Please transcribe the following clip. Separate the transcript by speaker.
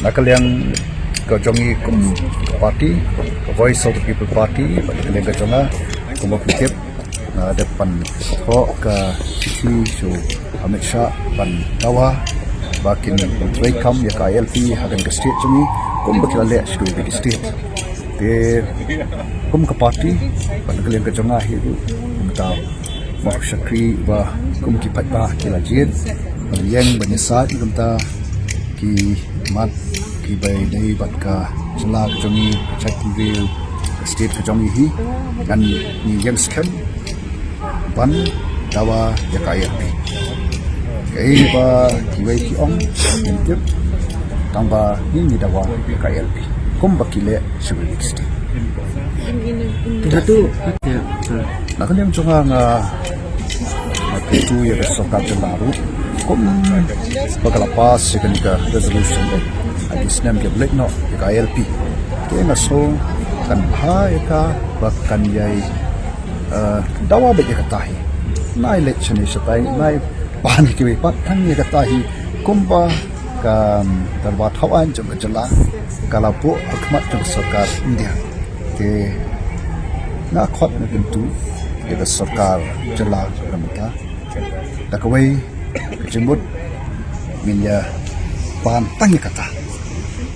Speaker 1: nakaliang kajongi kum party Voice of the People Party nakaliang kajonga kum pikir na depan ho ka chichi so Amit Shah pan dawa bakin welcome ya ka ILP hagan ka state chumi kum bakila le shku bi state te kum ka party pan nakaliang kajonga hi du ta mak shakri ba kum ki patba kila jid yang banyasat kumta ki mat ki bay dai bat ka sala jongi chatville state ka jongi hi kan ni yang skan ban dawa ya kaya kai ba ki wai ki ong intip tamba ni dawa ya kaya kum bakile civil state
Speaker 2: Itu
Speaker 1: nak yang jonga nga itu ya sokat baru kum pagkalapas second ka resolution agis nam ke black no ka ILP ke na so kan ha ka bakan yai dawa ba ka tahi na election is tai na pan ki pat thang ya ka tahi kumba ka darbat hawan jong jala kalapo akmat jong sarkar India ke na khot na pintu ya sarkar jala ramata dakawai kejemut min ya pan tangi kata